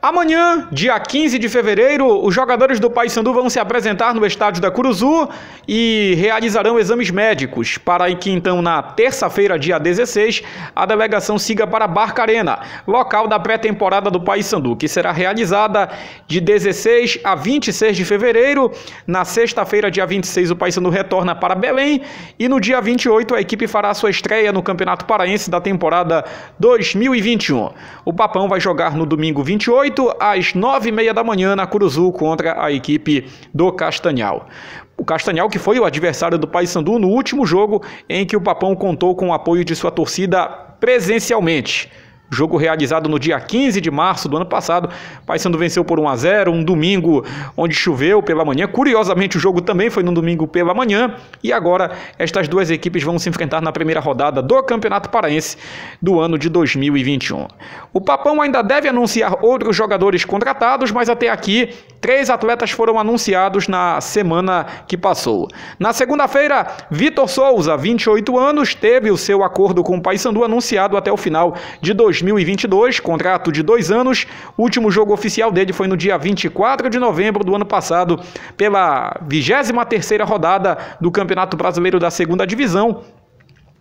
Amanhã, dia 15 de fevereiro, os jogadores do Paysandu vão se apresentar no estádio da Curuzu e realizarão exames médicos para que então na terça-feira, dia 16, a delegação siga para Barcarena, local da pré-temporada do Paysandu, que será realizada de 16 a 26 de fevereiro. Na sexta-feira, dia 26, o Paysandu retorna para Belém e no dia 28 a equipe fará sua estreia no Campeonato Paraense da temporada 2021. O Papão vai jogar no domingo 28 às 9h30 da manhã na Curuzu contra a equipe do Castanhal. O Castanhal que foi o adversário do Paysandu no último jogo em que o Papão contou com o apoio de sua torcida presencialmente. Jogo realizado no dia 15 de março do ano passado, Paysandu venceu por 1-0, um domingo onde choveu pela manhã. Curiosamente, o jogo também foi no domingo pela manhã. E agora, estas duas equipes vão se enfrentar na primeira rodada do Campeonato Paraense do ano de 2021. O Papão ainda deve anunciar outros jogadores contratados, mas até aqui, 3 atletas foram anunciados na semana que passou. Na segunda-feira, Vitor Souza, 28 anos, teve o seu acordo com o Paysandu anunciado até o final de 2022, contrato de 2 anos. O último jogo oficial dele foi no dia 24 de novembro do ano passado, pela 23ª rodada do Campeonato Brasileiro da 2ª Divisão.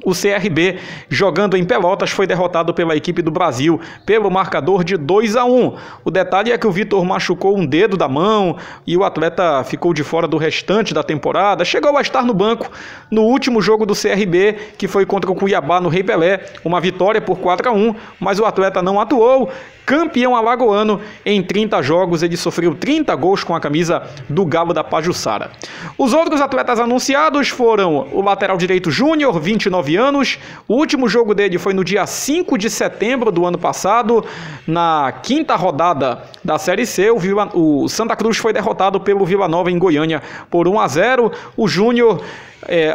O CRB, jogando em Pelotas, foi derrotado pela equipe do Brasil pelo marcador de 2-1. O detalhe é que o Vitor machucou um dedo da mão e o atleta ficou de fora do restante da temporada. Chegou a estar no banco no último jogo do CRB, que foi contra o Cuiabá no Rei Pelé, uma vitória por 4-1, mas o atleta não atuou. Campeão alagoano em 30 jogos, ele sofreu 30 gols com a camisa do Galo da Pajuçara. Os outros atletas anunciados foram o lateral direito Júnior, 29 anos. O último jogo dele foi no dia 5 de setembro do ano passado, na 5ª rodada da Série C. O Santa Cruz foi derrotado pelo Vila Nova em Goiânia por 1-0. O Júnior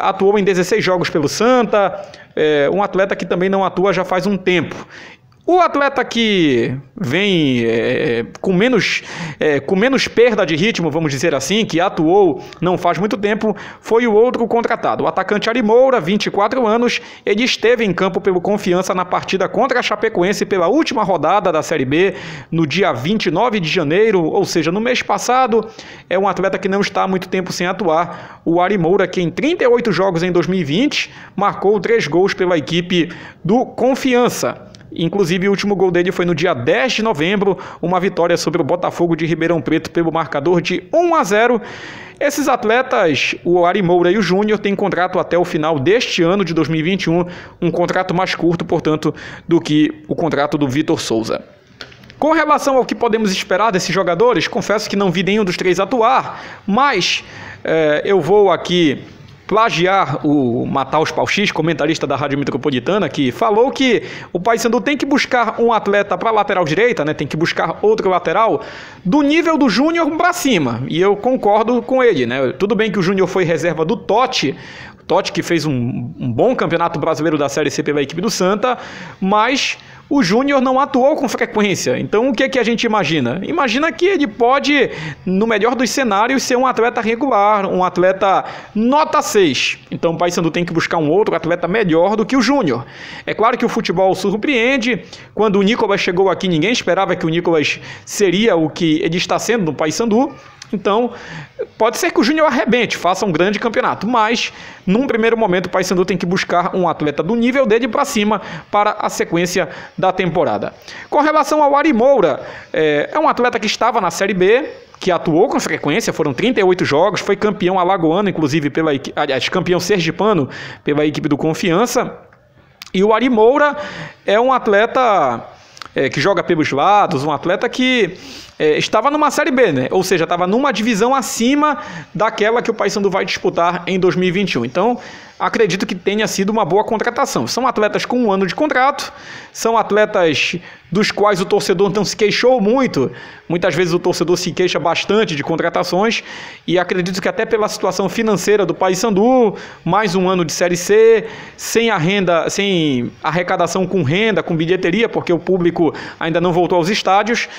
atuou em 16 jogos pelo Santa, um atleta que também não atua já faz um tempo. O atleta que vem com menos perda de ritmo, vamos dizer assim, que atuou não faz muito tempo, foi o outro contratado. O atacante Ari Moura, 24 anos, ele esteve em campo pelo Confiança na partida contra a Chapecoense pela última rodada da Série B, no dia 29 de janeiro, ou seja, no mês passado. É um atleta que não está há muito tempo sem atuar. O Ari Moura, que em 38 jogos em 2020, marcou 3 gols pela equipe do Confiança. Inclusive, o último gol dele foi no dia 10 de novembro, uma vitória sobre o Botafogo de Ribeirão Preto pelo marcador de 1-0. Esses atletas, o Ari Moura e o Júnior, têm contrato até o final deste ano de 2021, um contrato mais curto, portanto, do que o contrato do Vitor Souza. Com relação ao que podemos esperar desses jogadores, confesso que não vi nenhum dos 3 atuar, mas eu vou aqui plagiar o Mataus Pauxis, comentarista da Rádio Metropolitana, que falou que o Paysandu tem que buscar um atleta para a lateral direita, né? Tem que buscar outro lateral do nível do Júnior para cima. E eu concordo com ele, né? Tudo bem que o Júnior foi reserva do Totti, que fez um bom campeonato brasileiro da Série C pela equipe do Santa, mas o Júnior não atuou com frequência. Então o que a gente imagina? Imagina que ele pode, no melhor dos cenários, ser um atleta regular, um atleta nota 6. Então o Paysandu tem que buscar um outro atleta melhor do que o Júnior. É claro que o futebol surpreende. Quando o Nicolas chegou aqui, ninguém esperava que o Nicolas seria o que ele está sendo no Paysandu. Então, pode ser que o Júnior arrebente, faça um grande campeonato, mas, num primeiro momento, o Paysandu tem que buscar um atleta do nível dele para cima para a sequência da temporada. Com relação ao Ari Moura, é um atleta que estava na Série B, que atuou com frequência, foram 38 jogos, foi campeão alagoano, inclusive, campeão sergipano pela equipe do Confiança. E o Ari Moura é um atleta que joga pelos lados, um atleta que estava numa Série B, né? Ou seja, estava numa divisão acima daquela que o Paysandu vai disputar em 2021. Então, acredito que tenha sido uma boa contratação. São atletas com 1 ano de contrato, são atletas dos quais o torcedor não se queixou muito. Muitas vezes o torcedor se queixa bastante de contratações e acredito que até pela situação financeira do Paysandu, mais 1 ano de Série C, sem arrecadação com renda, com bilheteria, porque o público ainda não voltou aos estádios,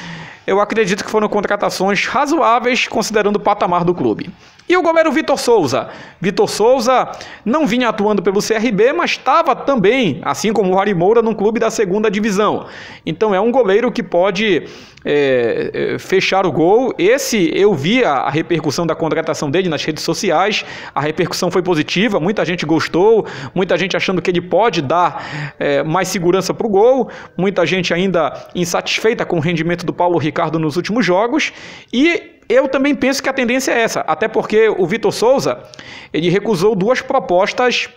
eu acredito que foram contratações razoáveis, considerando o patamar do clube. E o goleiro Vitor Souza? Vitor Souza não vinha atuando pelo CRB, mas estava também, assim como o Ari Moura, num clube da segunda divisão. Então é um goleiro que pode fechar o gol. Esse, eu vi a repercussão da contratação dele nas redes sociais, a repercussão foi positiva, muita gente gostou, muita gente achando que ele pode dar mais segurança para o gol, muita gente ainda insatisfeita com o rendimento do Paulo Ricardo nos últimos jogos, e eu também penso que a tendência é essa, até porque o Vitor Souza, ele recusou 2 propostas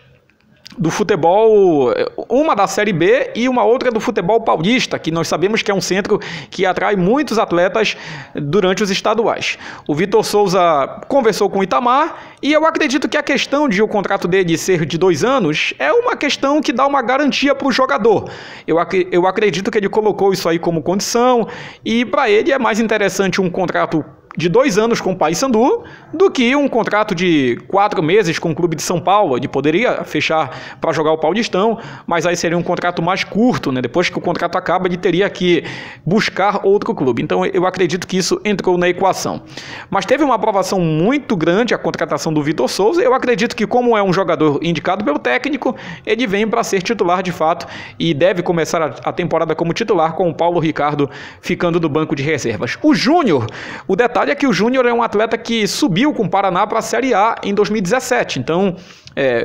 do futebol, uma da Série B e uma outra do futebol paulista, que nós sabemos que é um centro que atrai muitos atletas durante os estaduais. O Vitor Souza conversou com o Itamar e eu acredito que a questão de o contrato dele ser de 2 anos é uma questão que dá uma garantia para o jogador. Eu acredito que ele colocou isso aí como condição e para ele é mais interessante um contrato de 2 anos com o Paysandu do que um contrato de 4 meses com o clube de São Paulo. Ele poderia fechar para jogar o Paulistão, mas aí seria um contrato mais curto, né? Depois que o contrato acaba, ele teria que buscar outro clube. Então eu acredito que isso entrou na equação. Mas teve uma aprovação muito grande a contratação do Vitor Souza. Eu acredito que, como é um jogador indicado pelo técnico, ele vem para ser titular de fato e deve começar a temporada como titular, com o Paulo Ricardo ficando no banco de reservas. O Júnior, o detalhe é que o Júnior é um atleta que subiu com o Paraná para a Série A em 2017, então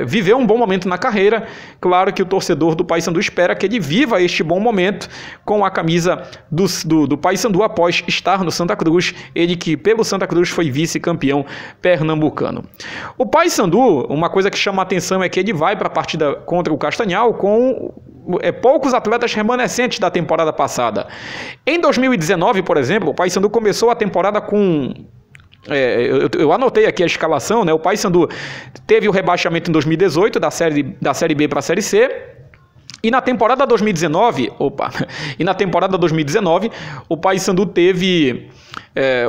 viveu um bom momento na carreira. Claro que o torcedor do Paysandu espera que ele viva este bom momento com a camisa do Paysandu após estar no Santa Cruz, ele que pelo Santa Cruz foi vice-campeão pernambucano. O Paysandu, uma coisa que chama a atenção é que ele vai para a partida contra o Castanhal com poucos atletas remanescentes da temporada passada. Em 2019, por exemplo, o Paysandu começou a temporada com... eu anotei aqui a escalação, né? O Paysandu teve o rebaixamento em 2018 da Série B para a Série C. E na temporada 2019, o Paysandu teve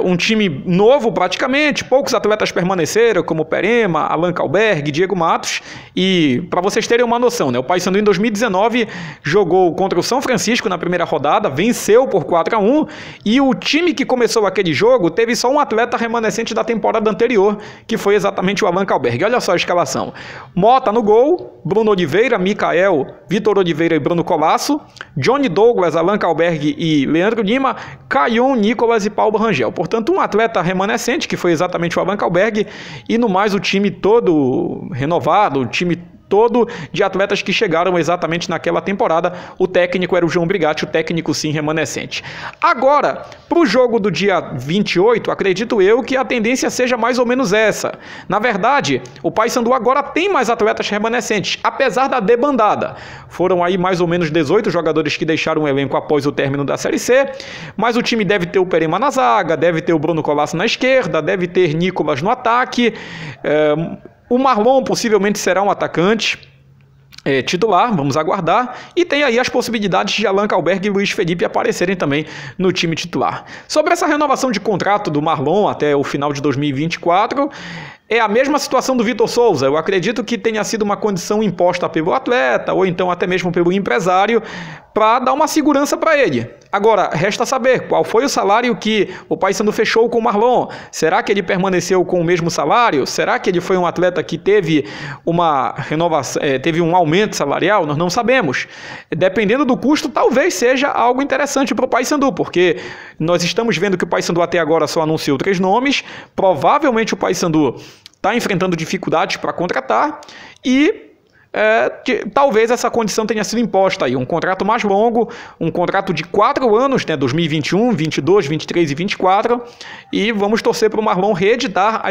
um time novo praticamente, poucos atletas permaneceram, como Perema, Alan Kalberg, Diego Matos, e para vocês terem uma noção, né, o Paysandu em 2019 jogou contra o São Francisco na primeira rodada, venceu por 4-1, e o time que começou aquele jogo teve só um atleta remanescente da temporada anterior, que foi exatamente o Alan Kalberg. Olha só a escalação: Mota no gol, Bruno Oliveira, Mikael, Vitor Oliveira e Bruno Colasso, Johnny Douglas, Alan Kalberg e Leandro Lima, Caion, Nicolas e Paulo Rangel. Portanto, um atleta remanescente, que foi exatamente o Alan Kalberg, e no mais o time todo renovado, o time todo de atletas que chegaram exatamente naquela temporada. O técnico era o João Brigatti, o técnico sim remanescente. Agora, para o jogo do dia 28, acredito eu que a tendência seja mais ou menos essa. Na verdade, o Paysandu agora tem mais atletas remanescentes, apesar da debandada. Foram aí mais ou menos 18 jogadores que deixaram o elenco após o término da Série C, mas o time deve ter o Perema na zaga, deve ter o Bruno Colasso na esquerda, deve ter Nicolas no ataque, o Marlon possivelmente será um atacante titular, vamos aguardar. E tem aí as possibilidades de Alan Kalberg e Luiz Felipe aparecerem também no time titular. Sobre essa renovação de contrato do Marlon até o final de 2024... é a mesma situação do Vitor Souza. Eu acredito que tenha sido uma condição imposta pelo atleta, ou então até mesmo pelo empresário, para dar uma segurança para ele. Agora, resta saber qual foi o salário que o Paysandu fechou com o Marlon. Será que ele permaneceu com o mesmo salário? Será que ele foi um atleta que teve uma renovação, teve um aumento salarial? Nós não sabemos. Dependendo do custo, talvez seja algo interessante para o Paysandu, porque nós estamos vendo que o Paysandu até agora só anunciou 3 nomes. Provavelmente o Paysandu está enfrentando dificuldades para contratar e talvez essa condição tenha sido imposta aí, um contrato mais longo, um contrato de 4 anos, né, 2021, 22, 23 e 24, e vamos torcer para o Marlon reeditar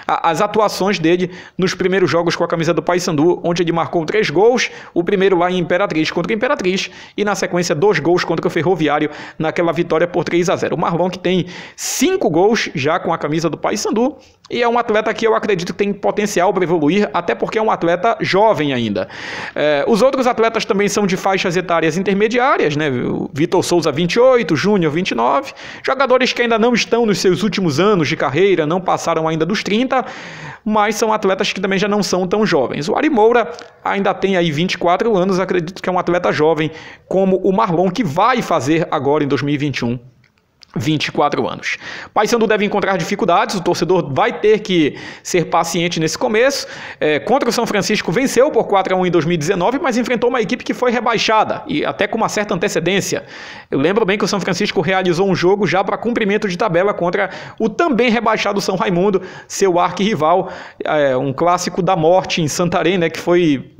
as atuações dele nos primeiros jogos com a camisa do Paysandu, onde ele marcou 3 gols, o primeiro lá em Imperatriz contra o Imperatriz, e na sequência 2 gols contra o Ferroviário naquela vitória por 3-0. O Marlon que tem 5 gols já com a camisa do Paysandu, e é um atleta que eu acredito que tem potencial para evoluir, até porque é um atleta jovem ainda. Os outros atletas também são de faixas etárias intermediárias, né? O Vitor Souza 28, Júnior 29, jogadores que ainda não estão nos seus últimos anos de carreira, não passaram ainda dos 30, mas são atletas que também já não são tão jovens. O Ari Moura ainda tem aí 24 anos, acredito que é um atleta jovem, como o Marlon, que vai fazer agora em 2021 24 anos. Paysandu deve encontrar dificuldades, o torcedor vai ter que ser paciente nesse começo. Contra o São Francisco venceu por 4-1 em 2019, mas enfrentou uma equipe que foi rebaixada, e até com uma certa antecedência. Eu lembro bem que o São Francisco realizou um jogo já para cumprimento de tabela contra o também rebaixado São Raimundo, seu arquirrival, um clássico da morte em Santarém, né, que foi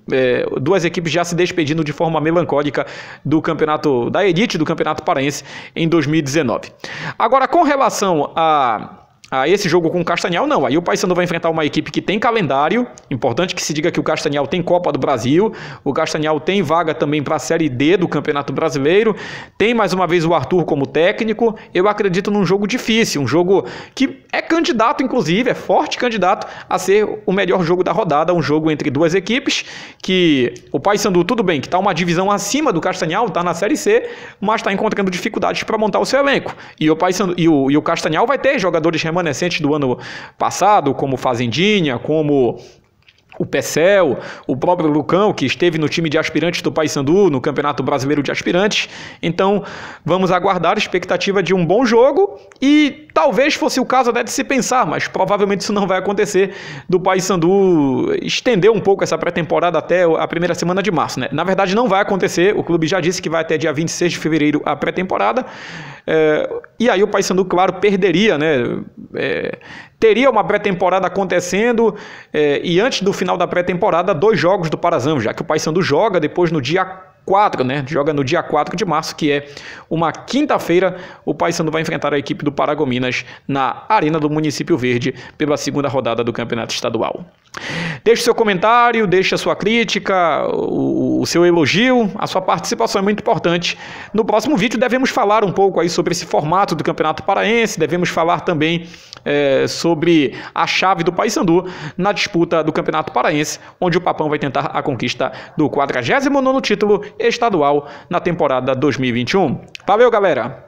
duas equipes já se despedindo de forma melancólica do campeonato, da elite do Campeonato Paraense em 2019. Agora, com relação a esse jogo com o Castanhal, não. Aí o Paysandu vai enfrentar uma equipe que tem calendário. Importante que se diga que o Castanhal tem Copa do Brasil. O Castanhal tem vaga também para a Série D do Campeonato Brasileiro. Tem mais uma vez o Arthur como técnico. Eu acredito num jogo difícil. Um jogo que é candidato, inclusive, é forte candidato a ser o melhor jogo da rodada. Um jogo entre duas equipes que o Paysandu, tudo bem, que está uma divisão acima do Castanhal, está na Série C, mas está encontrando dificuldades para montar o seu elenco. E o Castanhal vai ter jogadores remanescentes do ano passado, como Fazendinha, como o Pecel, o próprio Lucão, que esteve no time de aspirantes do Paysandu, no Campeonato Brasileiro de Aspirantes. Então, vamos aguardar a expectativa de um bom jogo e talvez fosse o caso até de se pensar, mas provavelmente isso não vai acontecer, do Paysandu estender um pouco essa pré-temporada até a primeira semana de março, né? Na verdade, não vai acontecer, o clube já disse que vai até dia 26 de fevereiro a pré-temporada, e aí o Paysandu, claro, perderia, né? Teria uma pré-temporada acontecendo e antes do final da pré-temporada 2 jogos do Parazão, já que o Paysandu joga depois no dia 4, né? Joga no dia 4 de março, que é uma quinta-feira. O Paysandu vai enfrentar a equipe do Paragominas na Arena do Município Verde pela segunda rodada do Campeonato Estadual. Deixe seu comentário, deixe a sua crítica, o seu elogio, a sua participação é muito importante. No próximo vídeo devemos falar um pouco aí sobre esse formato do Campeonato Paraense, devemos falar também sobre a chave do Paysandu na disputa do Campeonato Paraense, onde o Papão vai tentar a conquista do 49º título estadual na temporada 2021. Valeu, galera!